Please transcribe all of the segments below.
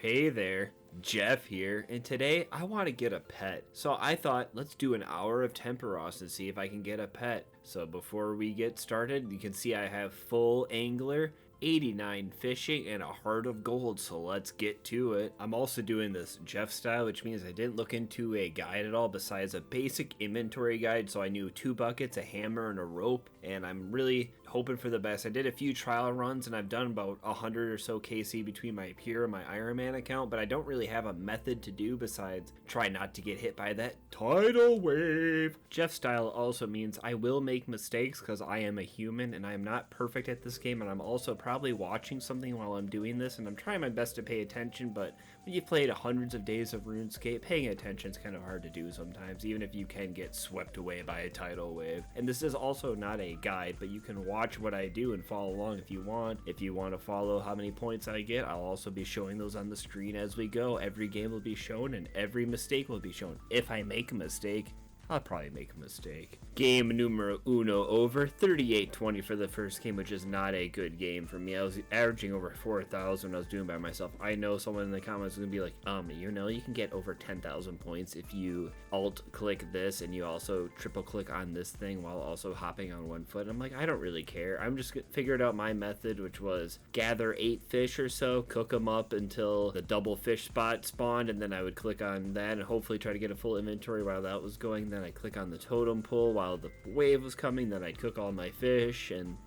Hey there, Jeff here, and today I want to get a pet. So I thought, let's do an hour of Tempoross and see if I can get a pet. So before we get started, you can see I have full angler, 89 fishing, and a heart of gold, so let's get to it. I'm also doing this Jeff style, which means I didn't look into a guide at all besides a basic inventory guide, so I knew 2 buckets, a hammer, and a rope, and I'm really hoping for the best. I did a few trial runs, and I've done about 100 or so KC between my Pure and my Ironman account, but I don't really have a method to do besides try not to get hit by that tidal wave. Jeff style also means I will make mistakes because I am a human, and I am not perfect at this game, and I'm also probably watching something while I'm doing this, and I'm trying my best to pay attention, but when you've played hundreds of days of RuneScape, paying attention is kind of hard to do sometimes, even if you can get swept away by a tidal wave. And this is also not a guide, but you can watch what I do and follow along if you want. If you want to follow how many points I get, I'll also be showing those on the screen as we go. Every game will be shown and every mistake will be shown. If I make a mistake, I'll probably make a mistake. Game numero uno over. 38-20 for the first game, which is not a good game for me. I was averaging over 4,000 when I was doing it by myself. I know someone in the comments is going to be like, you can get over 10,000 points if you alt-click this and you also triple-click on this thing while also hopping on one foot. I'm like, I don't really care. I'm just figured out my method, which was gather 8 fish or so, cook them up until the double fish spot spawned, and then I would click on that and hopefully try to get a full inventory while that was going. Then I click on the totem pole while the wave was coming, then I'd cook all my fish and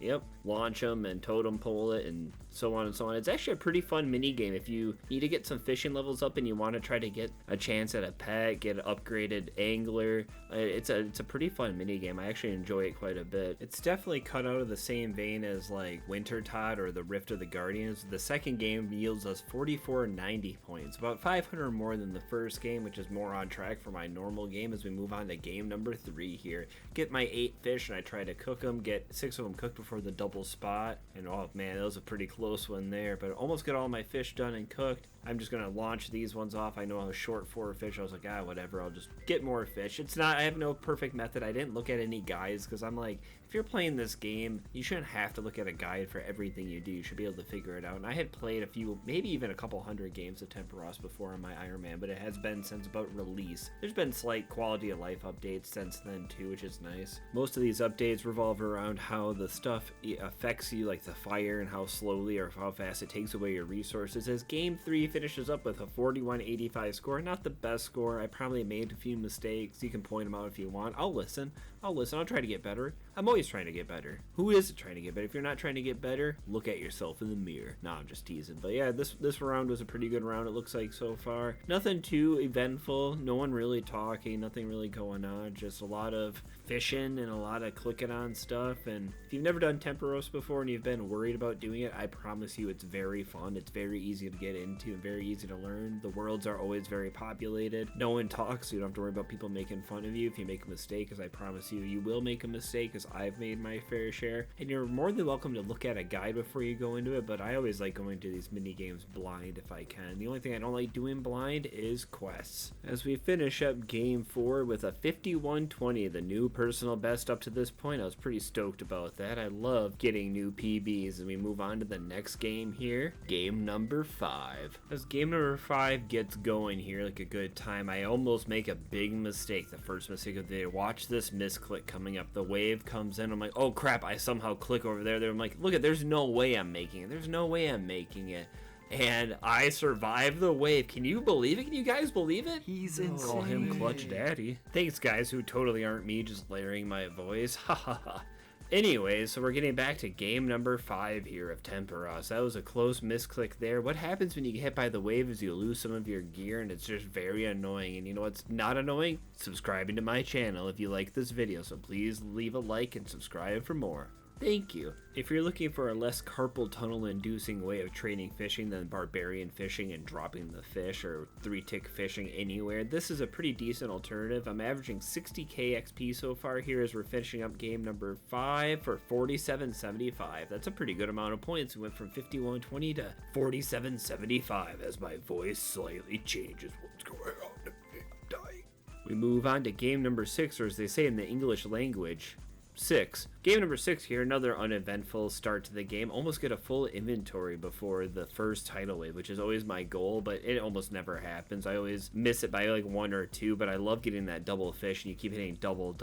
launch them and totem pole it and so on and so on. It's actually a pretty fun mini game if you need to get some fishing levels up and you want to try to get a chance at a pet, get an upgraded angler. It's a pretty fun mini game. I actually enjoy it quite a bit. It's definitely cut out of the same vein as like Winter Todd or the Rift of the Guardians. The second game yields us 4490 points, about 500 more than the first game, which is more on track for my normal game as we move on to game number 3 here. Get my 8 fish and I try to cook them, get 6 of them cooked before the double spot, and oh man, that was a pretty close one there, but almost got all my fish done and cooked. I'm just gonna launch these ones off. I know I was short 4 fish. I was like, whatever, I'll just get more fish. I have no perfect method. I didn't look at any guides because I'm like, if you're playing this game, you shouldn't have to look at a guide for everything you do. You should be able to figure it out. And I had played a few, maybe even a couple hundred games of Tempoross before on my Ironman, but it has been since about release. There's been slight quality of life updates since then too, which is nice. Most of these updates revolve around how the stuff affects you, like the fire, and how slowly or how fast it takes away your resources. As game 3 finishes up with a 4185 score, not the best score. I probably made a few mistakes. You can point them out if you want. I'll listen. I'll try to get better. I'm always trying to get better. Who isn't trying to get better? If you're not trying to get better, look at yourself in the mirror. Nah, I'm just teasing. But yeah, this round was a pretty good round, it looks like so far. Nothing too eventful. No one really talking. Nothing really going on. Just a lot of fishing and a lot of clicking on stuff. And if you've never done Tempoross before and you've been worried about doing it, I promise you it's very fun. It's very easy to get into and very easy to learn. The worlds are always very populated. No one talks, so you don't have to worry about people making fun of you if you make a mistake, because I promise you will make a mistake, because I've made my fair share. And you're more than welcome to look at a guide before you go into it, but I always like going to these mini games blind if I can. The only thing I don't like doing blind is quests. As we finish up game 4 with a 5120, the new personal best up to this point, I was pretty stoked about that. I love getting new PBs, and we move on to the next game here, game number 5. As game number 5 gets going here like a good time, I almost make a big mistake. The first mistake of the day. Watch this misclick coming up. The wave comes in. I'm like, oh crap, I somehow click over there. I'm like, look, there's no way I'm making it. There's no way I'm making it. And I survived the wave. Can you believe it? Can you guys believe it? He's insane. Call him Clutch Daddy. Thanks, guys, who totally aren't me just layering my voice. Ha ha ha. Anyways, so we're getting back to game number 5 here of Tempoross. That was a close misclick there. What happens when you get hit by the wave is you lose some of your gear, and it's just very annoying. And you know what's not annoying? Subscribing to my channel if you like this video. So please leave a like and subscribe for more. Thank you. If you're looking for a less carpal tunnel inducing way of training fishing than barbarian fishing and dropping the fish or 3-tick fishing anywhere, this is a pretty decent alternative. I'm averaging 60k XP so far here as we're finishing up game number 5 for 4775. That's a pretty good amount of points. We went from 5120 to 4775 as my voice slightly changes. What's going on? I'm dying. We move on to game number 6, or as they say in the English language, 6. Game number 6 here, another uneventful start to the game. Almost get a full inventory before the first tidal wave, which is always my goal, but it almost never happens. I always miss it by like 1 or 2, but I love getting that double fish, and you keep hitting double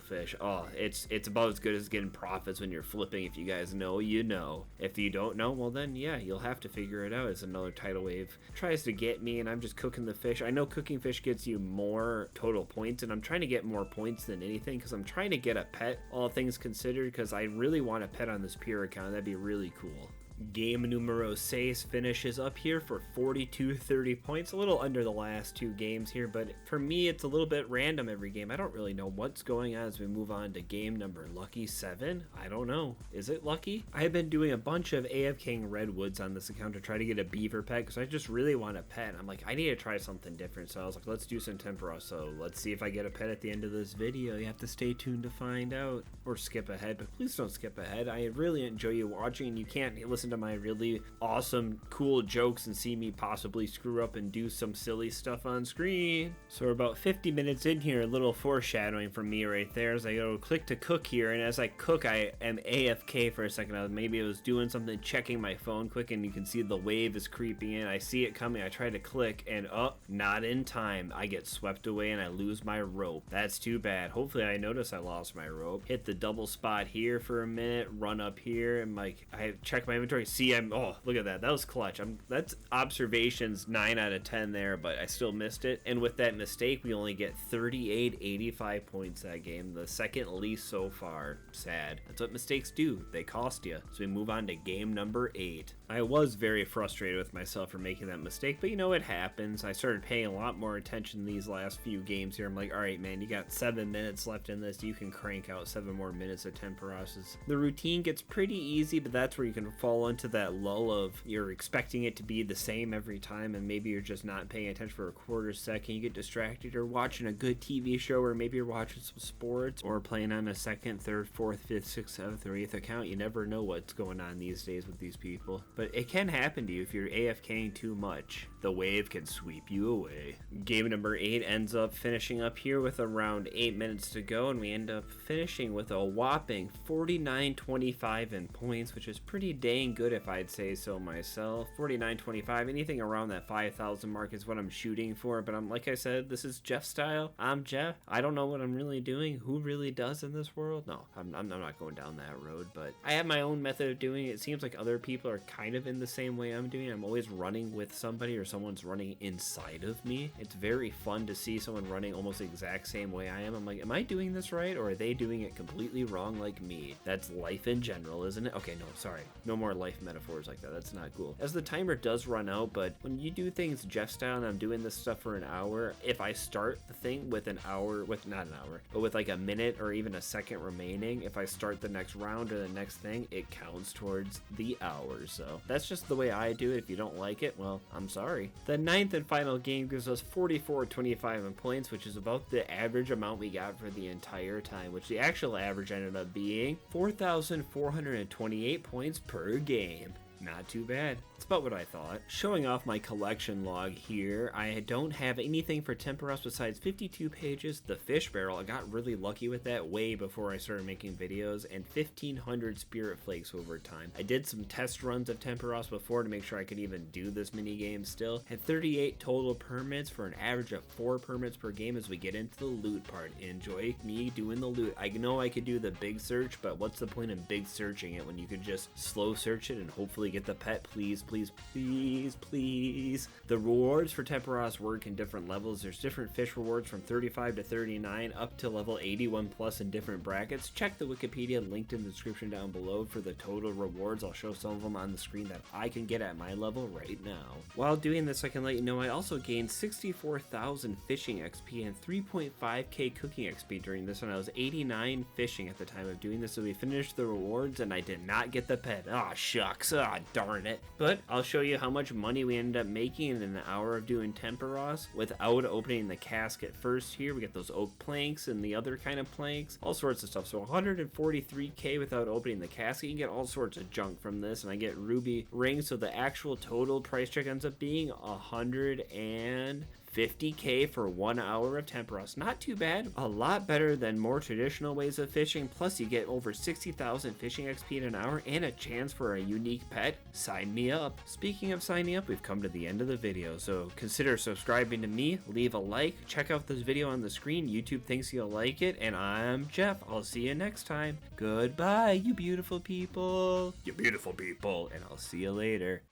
fish. Oh, it's about as good as getting profits when you're flipping. If you guys know, you know. If you don't know, well then, yeah, you'll have to figure it out as another tidal wave tries to get me, and I'm just cooking the fish. I know cooking fish gets you more total points, and I'm trying to get more points than anything because I'm trying to get a pet, all things considered, because I really want a pet on this pure account. That'd be really cool. Game numero 6 finishes up here for 4230 points, a little under the last 2 games here, but for me it's a little bit random every game. I don't really know what's going on as we move on to game number lucky 7. I don't know. Is it lucky? I have been doing a bunch of AFKing redwoods on this account to try to get a beaver pet because I just really want a pet. I'm like, I need to try something different, so I was like, let's do some Tempoross. So let's see if I get a pet at the end of this video. You have to stay tuned to find out, or skip ahead, but please don't skip ahead. I really enjoy you watching, and you can't listen to my really awesome cool jokes and see me possibly screw up and do some silly stuff on screen. So we're about 50 minutes in here, a little foreshadowing from me right there as I go click to cook here, and as I cook I am AFK for a second. Maybe I was doing something, checking my phone quick, and you can see the wave is creeping in. I see it coming, I try to click, and not in time. I get swept away and I lose my rope. That's too bad. Hopefully I notice I lost my rope. Hit the double spot here for a minute, run up here, and like I check my inventory, see oh, look at that. That was clutch. That's observations 9 out of 10 there, but I still missed it. And with that mistake, we only get 3885 points that game. The second least so far. Sad. That's what mistakes do. They cost you. So we move on to game number 8. I was very frustrated with myself for making that mistake, but you know, it happens. I started paying a lot more attention these last few games here. I'm like, all right, man, you got 7 minutes left in this. You can crank out 7 more minutes of Temporosses. The routine gets pretty easy, but that's where you can fall into that lull of you're expecting it to be the same every time, and maybe you're just not paying attention for a quarter second. You get distracted, or watching a good TV show, or maybe you're watching some sports, or playing on a 2nd, 3rd, 4th, 5th, 6th, 7th, or 8th account. You never know what's going on these days with these people, but it can happen to you if you're AFKing too much. The wave can sweep you away. Game number 8 ends up finishing up here with around 8 minutes to go, and we end up finishing with a whopping 4925 in points, which is pretty dang good if I'd say so myself. 4925, anything around that 5,000 mark is what I'm shooting for, but I'm, like I said, this is Jeff style. I'm Jeff. I don't know what I'm really doing. Who really does in this world? No, I'm not going down that road, but I have my own method of doing it. It seems like other people are kind of in the same way I'm doing. I'm always running with somebody, or someone's running inside of me. It's very fun to see someone running almost the exact same way I am. I'm like, am I doing this right, or are they doing it completely wrong like me? That's life in general, isn't it? Okay, no, sorry. No more life metaphors like that. That's not cool. As the timer does run out, but when you do things Jeff style, and I'm doing this stuff for an hour, if I start the thing with an hour, with not an hour, but with like a minute or even a second remaining, if I start the next round or the next thing, it counts towards the hour. So that's just the way I do it. If you don't like it, well, I'm sorry. The 9th and final game gives us 4425 in points, which is about the average amount we got for the entire time, which the actual average ended up being 4,428 points per game. Not too bad. It's about what I thought. Showing off my collection log here, I don't have anything for Tempoross besides 52 pages, the fish barrel. I got really lucky with that way before I started making videos, and 1,500 spirit flakes over time. I did some test runs of Tempoross before to make sure I could even do this mini game still. Had 38 total permits for an average of 4 permits per game as we get into the loot part. Enjoy me doing the loot. I know I could do the big search, but what's the point in big searching it when you could just slow search it and hopefully get the pet? Please, please, please, please. The rewards for Tempoross work in different levels. There's different fish rewards from 35 to 39 up to level 81 plus in different brackets. Check the Wikipedia linked in the description down below for the total rewards. I'll show some of them on the screen that I can get at my level right now. While doing this, I can let you know I also gained 64,000 fishing XP and 3.5k cooking XP during this one. I was 89 fishing at the time of doing this, so we finished the rewards and I did not get the pet. Ah, shucks. Ah, darn it. But I'll show you how much money we ended up making in an hour of doing Tempoross without opening the casket. First here, we get those oak planks and the other kind of planks, all sorts of stuff. So 143k without opening the casket. You can get all sorts of junk from this, and I get ruby rings, so the actual total price check ends up being 150 50k for 1 hour of Tempoross. Not too bad. A lot better than more traditional ways of fishing. Plus, you get over 60,000 fishing XP in an hour and a chance for a unique pet. Sign me up. Speaking of signing up, we've come to the end of the video, so consider subscribing to me, leave a like, check out this video on the screen. YouTube thinks you'll like it, and I'm Jeff. I'll see you next time. Goodbye, you beautiful people. You beautiful people, and I'll see you later.